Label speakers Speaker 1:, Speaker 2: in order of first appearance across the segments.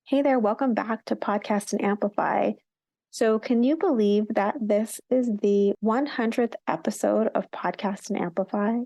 Speaker 1: Hey there, welcome back to Podcast and Amplify. So, can you believe that this is the 100th episode of Podcast and Amplify?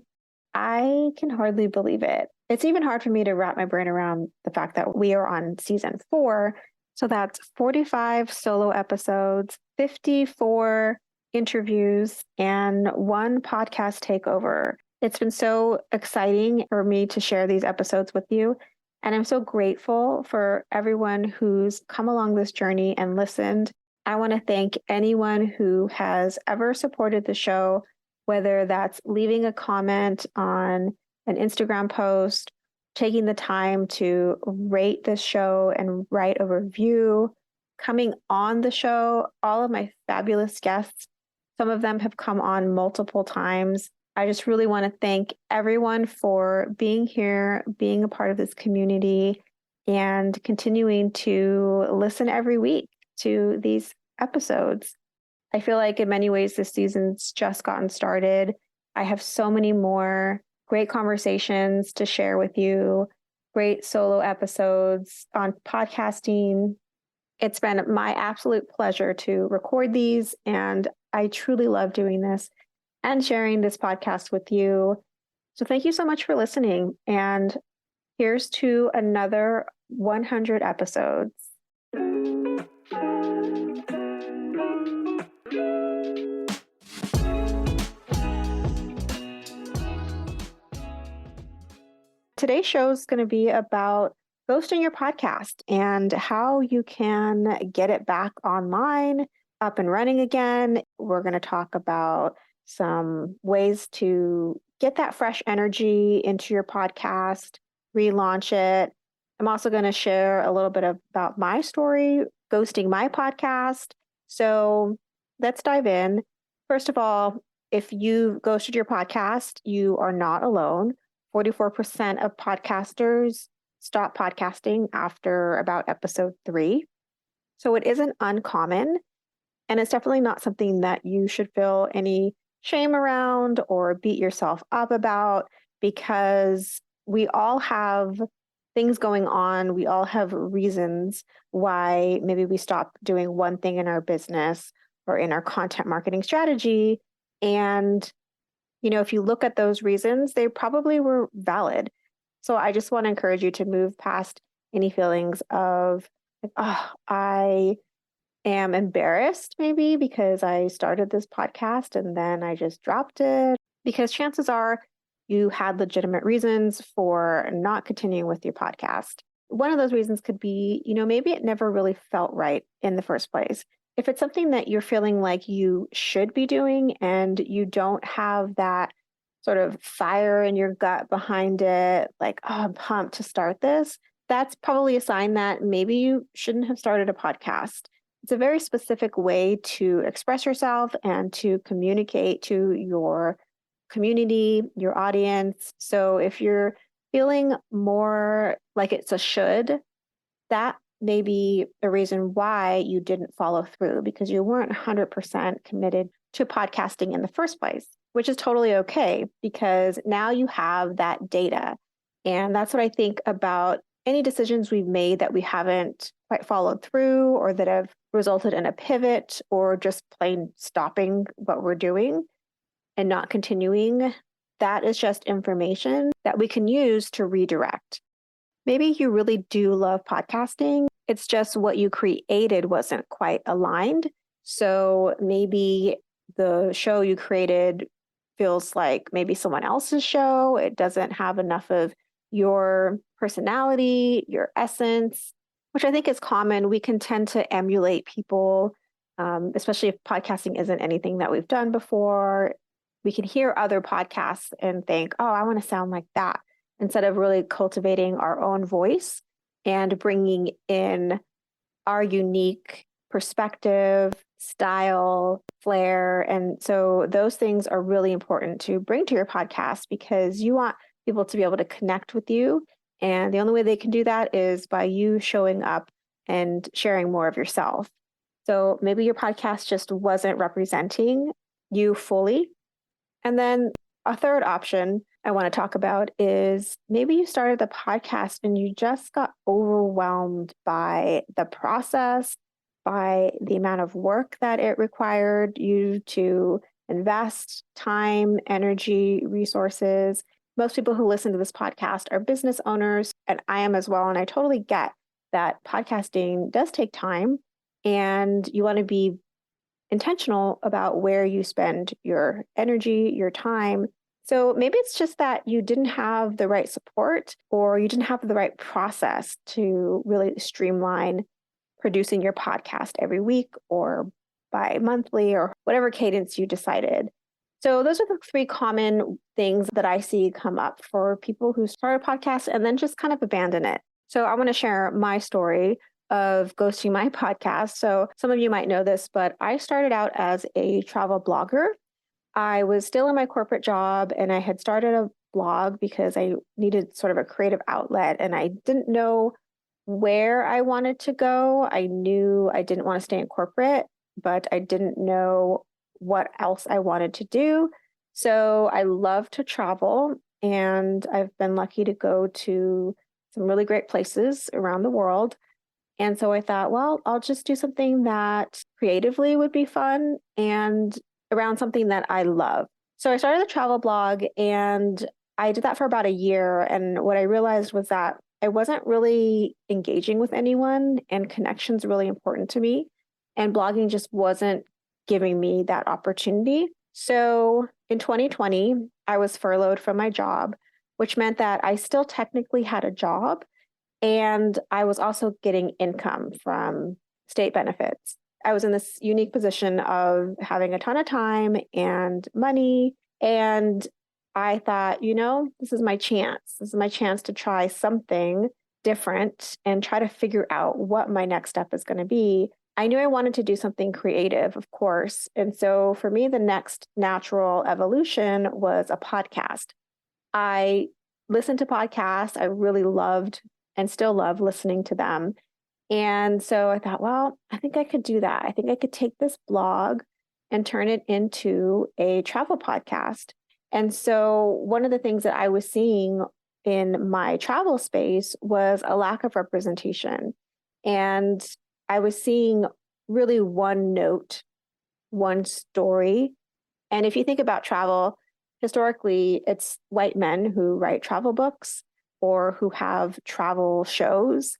Speaker 1: I can hardly believe it. It's even hard for me to wrap my brain around the fact that we are on season 4. So, that's 45 solo episodes, 54 interviews, and one podcast takeover. It's been so exciting for me to share these episodes with you. And I'm so grateful for everyone who's come along this journey and listened. I want to thank anyone who has ever supported the show, whether that's leaving a comment on an Instagram post, taking the time to rate this show and write a review, coming on the show, all of my fabulous guests. Some of them have come on multiple times. I just really want to thank everyone for being here, being a part of this community, and continuing to listen every week to these episodes. I feel like in many ways, this season's just gotten started. I have so many more great conversations to share with you, great solo episodes on podcasting. It's been my absolute pleasure to record these, and I truly love doing this and sharing this podcast with you. So thank you so much for listening. And here's to another 100 episodes. Today's show is going to be about ghosting your podcast and how you can get it back online, up and running again. We're going to talk about some ways to get that fresh energy into your podcast, relaunch it. I'm also going to share a little bit about my story, ghosting my podcast. So let's dive in. First of all, if you ghosted your podcast, you are not alone. 44% of podcasters stop podcasting after about episode 3. So it isn't uncommon. And it's definitely not something that you should feel any shame around or beat yourself up about, because we all have things going on. We all have reasons why maybe we stop doing one thing in our business or in our content marketing strategy. And, if you look at those reasons, they probably were valid. So I just want to encourage you to move past any feelings of, I am embarrassed maybe because I started this podcast and then I just dropped it, because chances are you had legitimate reasons for not continuing with your podcast. One of those reasons could be, maybe it never really felt right in the first place. If it's something that you're feeling like you should be doing and you don't have that sort of fire in your gut behind it, like, I'm pumped to start this, that's probably a sign that maybe you shouldn't have started a podcast. It's a very specific way to express yourself and to communicate to your community, your audience. So if you're feeling more like it's a should, that may be a reason why you didn't follow through, because you weren't 100% committed to podcasting in the first place, which is totally okay, because now you have that data. And that's what I think about any decisions we've made that we haven't quite followed through, or that have resulted in a pivot, or just plain stopping what we're doing and not continuing. That is just information that we can use to redirect. Maybe you really do love podcasting. It's just what you created wasn't quite aligned. So maybe the show you created feels like maybe someone else's show. It doesn't have enough of your personality, your essence, which I think is common. We can tend to emulate people, especially if podcasting isn't anything that we've done before. We can hear other podcasts and think, oh, I want to sound like that, instead of really cultivating our own voice and bringing in our unique perspective, style, flair. And so those things are really important to bring to your podcast, because you want people to be able to connect with you. And the only way they can do that is by you showing up and sharing more of yourself. So maybe your podcast just wasn't representing you fully. And then a third option I want to talk about is maybe you started the podcast and you just got overwhelmed by the process, by the amount of work that it required you to invest time, energy, resources. Most people who listen to this podcast are business owners, and I am as well. And I totally get that podcasting does take time, and you want to be intentional about where you spend your energy, your time. So maybe it's just that you didn't have the right support or you didn't have the right process to really streamline producing your podcast every week or bi-monthly or whatever cadence you decided. So those are the three common things that I see come up for people who start a podcast and then just kind of abandon it. So I want to share my story of ghosting my podcast. So some of you might know this, but I started out as a travel blogger. I was still in my corporate job and I had started a blog because I needed sort of a creative outlet and I didn't know where I wanted to go. I knew I didn't want to stay in corporate, but I didn't know what else I wanted to do. So I love to travel and I've been lucky to go to some really great places around the world. And so I thought, well, I'll just do something that creatively would be fun and around something that I love. So I started the travel blog and I did that for about a year. And what I realized was that I wasn't really engaging with anyone and connection's really important to me. And blogging just wasn't giving me that opportunity. So in 2020, I was furloughed from my job, which meant that I still technically had a job. And I was also getting income from state benefits. I was in this unique position of having a ton of time and money. And I thought, this is my chance. This is my chance to try something different and try to figure out what my next step is going to be. I knew I wanted to do something creative, of course. And so for me, the next natural evolution was a podcast. I listened to podcasts. I really loved and still love listening to them. And so I thought, well, I think I could do that. I think I could take this blog and turn it into a travel podcast. And so one of the things that I was seeing in my travel space was a lack of representation. And I was seeing really one note, one story. And if you think about travel, historically, it's white men who write travel books or who have travel shows.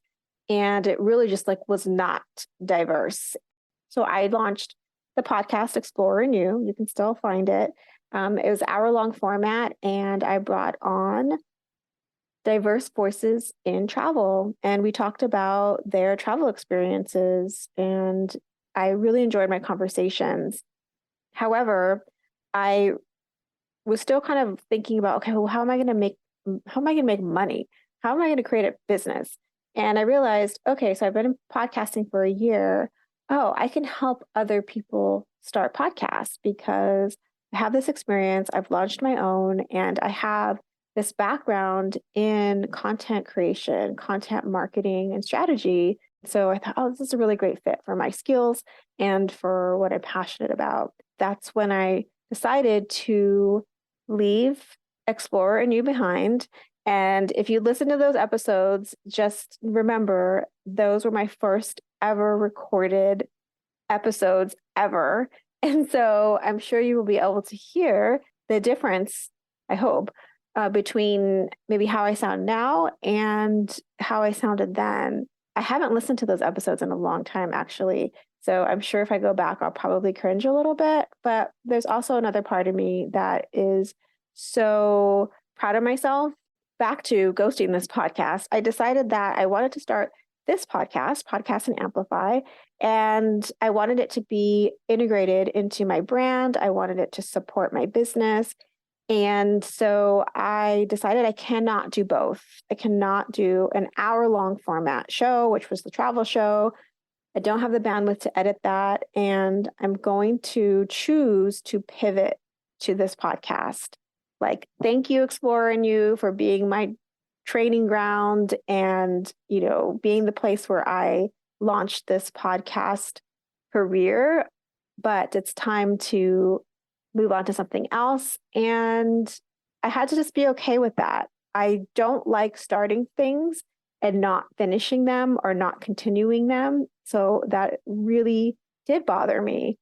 Speaker 1: And it really just was not diverse. So I launched the podcast Explorer New. You can still find it. It was hour-long format, and I brought on diverse voices in travel. And we talked about their travel experiences. And I really enjoyed my conversations. However, I was still kind of thinking about, okay, well, how am I going to make money? How am I going to create a business? And I realized, okay, so I've been podcasting for a year. Oh, I can help other people start podcasts because I have this experience. I've launched my own and I have this background in content creation, content marketing, and strategy. So I thought, oh, this is a really great fit for my skills and for what I'm passionate about. That's when I decided to leave Explorer and You behind. And if you listen to those episodes, just remember those were my first ever recorded episodes ever. And so I'm sure you will be able to hear the difference, I hope, between maybe how I sound now and how I sounded then. I haven't listened to those episodes in a long time, actually. So I'm sure if I go back, I'll probably cringe a little bit. But there's also another part of me that is so proud of myself. Back to ghosting this podcast, I decided that I wanted to start this podcast and Amplify, and I wanted it to be integrated into my brand. I wanted it to support my business. And so I decided I cannot do both. I cannot do an hour-long format show, which was the travel show. I don't have the bandwidth to edit that. And I'm going to choose to pivot to this podcast. Thank you, Explorer and You, for being my training ground and, being the place where I launched this podcast career. But it's time to move on to something else. And I had to just be okay with that. I don't like starting things and not finishing them or not continuing them. So that really did bother me.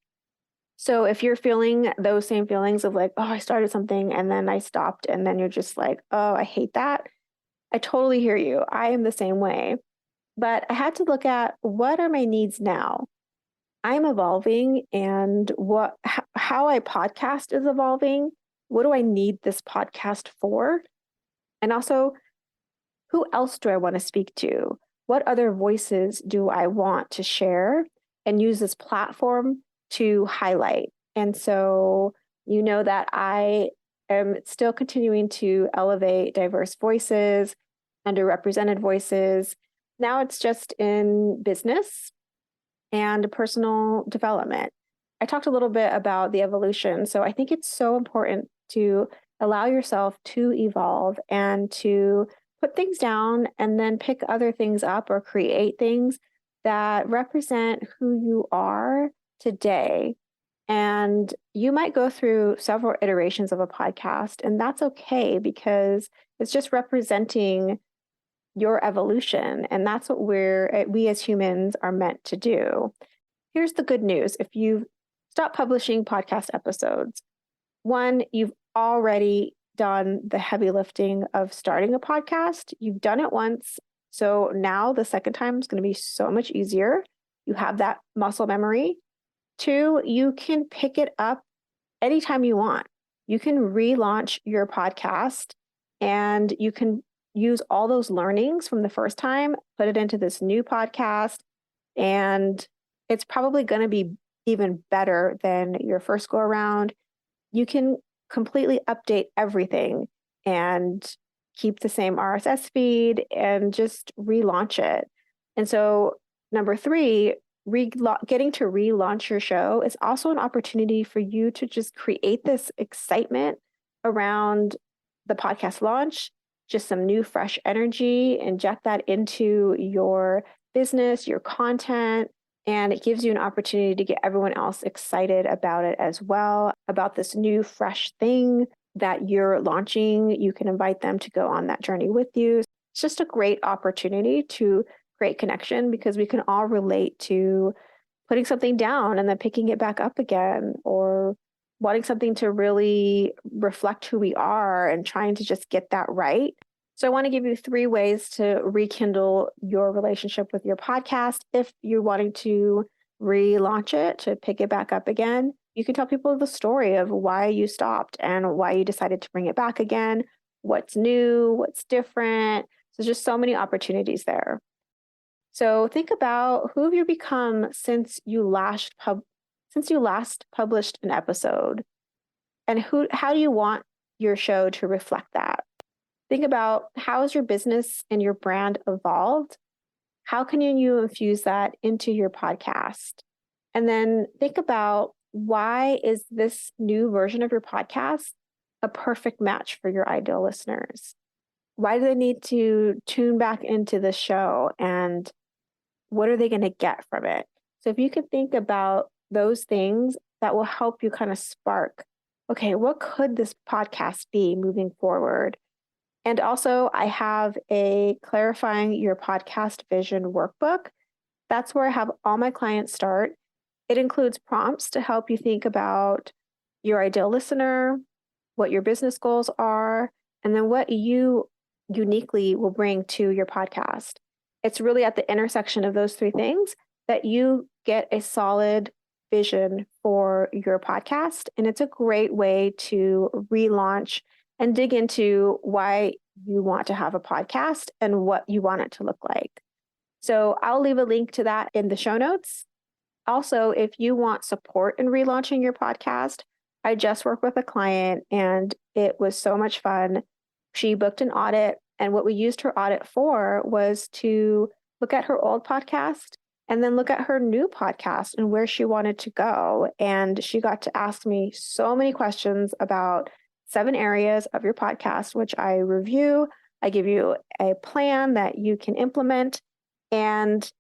Speaker 1: So if you're feeling those same feelings of like, oh, I started something and then I stopped, and then you're just like, oh, I hate that. I totally hear you. I am the same way. But I had to look at, what are my needs now? I'm evolving, and how I podcast is evolving. What do I need this podcast for? And also, who else do I want to speak to? What other voices do I want to share and use this platform to highlight? And so, that I am still continuing to elevate diverse voices, underrepresented voices. Now it's just in business and personal development. I talked a little bit about the evolution. So I think it's so important to allow yourself to evolve and to put things down and then pick other things up or create things that represent who you are today. And you might go through several iterations of a podcast, and that's okay because it's just representing your evolution. And that's what we as humans are meant to do. Here's the good news. If you stop publishing podcast episodes, one, you've already done the heavy lifting of starting a podcast. You've done it once. So now the second time is going to be so much easier. You have that muscle memory. Two, you can pick it up anytime you want. You can relaunch your podcast, and you can use all those learnings from the first time, put it into this new podcast, and it's probably going to be even better than your first go around. You can completely update everything and keep the same RSS feed and just relaunch it. And so, number three, getting to relaunch your show is also an opportunity for you to just create this excitement around the podcast launch, just some new, fresh energy, inject that into your business, your content, and it gives you an opportunity to get everyone else excited about it as well, about this new, fresh thing that you're launching. You can invite them to go on that journey with you. It's just a great opportunity to create connection, because we can all relate to putting something down and then picking it back up again, or wanting something to really reflect who we are and trying to just get that right. So I want to give you 3 ways to rekindle your relationship with your podcast. If you're wanting to relaunch it, to pick it back up again, you can tell people the story of why you stopped and why you decided to bring it back again, what's new, what's different. So just so many opportunities there. So think about, who have you become since you last published an episode, and how do you want your show to reflect that? Think about, how has your business and your brand evolved? How can you infuse that into your podcast? And then think about, why is this new version of your podcast a perfect match for your ideal listeners? Why do they need to tune back into the show, and what are they going to get from it? So if you could think about those things, that will help you kind of spark, okay, what could this podcast be moving forward? And also, I have a Clarifying Your Podcast Vision workbook. That's where I have all my clients start. It includes prompts to help you think about your ideal listener, what your business goals are, and then what you uniquely will bring to your podcast. It's really at the intersection of those 3 things that you get a solid vision for your podcast. And it's a great way to relaunch and dig into why you want to have a podcast and what you want it to look like. So I'll leave a link to that in the show notes. Also, if you want support in relaunching your podcast, I just worked with a client and it was so much fun. She booked an audit, and what we used her audit for was to look at her old podcast and then look at her new podcast and where she wanted to go. And she got to ask me so many questions about 7 areas of your podcast, which I review. I give you a plan that you can implement. And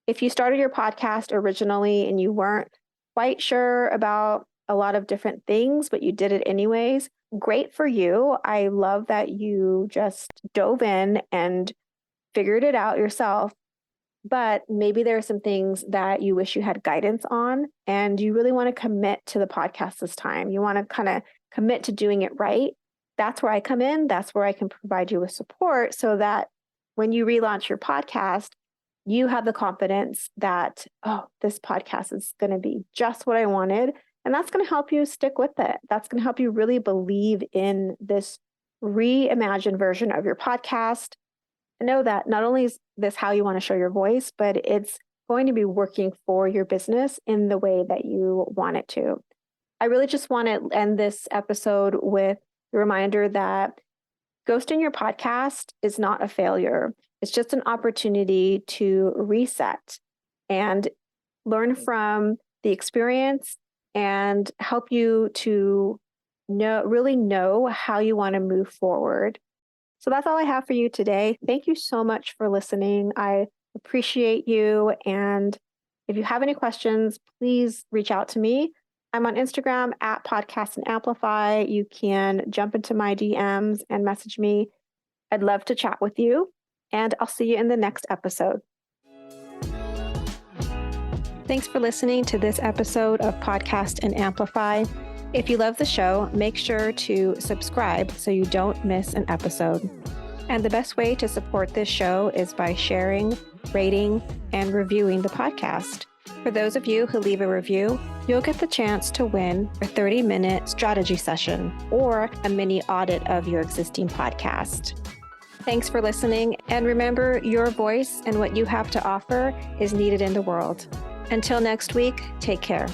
Speaker 1: if you started your podcast originally and you weren't quite sure about a lot of different things, but you did it anyways. Great for you. I love that you just dove in and figured it out yourself. But maybe there are some things that you wish you had guidance on, and you really want to commit to the podcast this time. You want to kind of commit to doing it right. That's where I come in. That's where I can provide you with support so that when you relaunch your podcast, you have the confidence that, oh, this podcast is going to be just what I wanted. And that's going to help you stick with it. That's going to help you really believe in this reimagined version of your podcast. And know that not only is this how you want to show your voice, but it's going to be working for your business in the way that you want it to. I really just want to end this episode with a reminder that ghosting your podcast is not a failure. It's just an opportunity to reset and learn from the experience and help you to really know how you want to move forward. So that's all I have for you today. Thank you so much for listening. I appreciate you. And if you have any questions, please reach out to me. I'm on Instagram at Podcast and Amplify. You can jump into my DMs and message me. I'd love to chat with you. And I'll see you in the next episode. Thanks for listening to this episode of Podcast and Amplify. If you love the show, make sure to subscribe so you don't miss an episode. And the best way to support this show is by sharing, rating, and reviewing the podcast. For those of you who leave a review, you'll get the chance to win a 30-minute strategy session or a mini audit of your existing podcast. Thanks for listening, and remember, your voice and what you have to offer is needed in the world. Until next week, take care.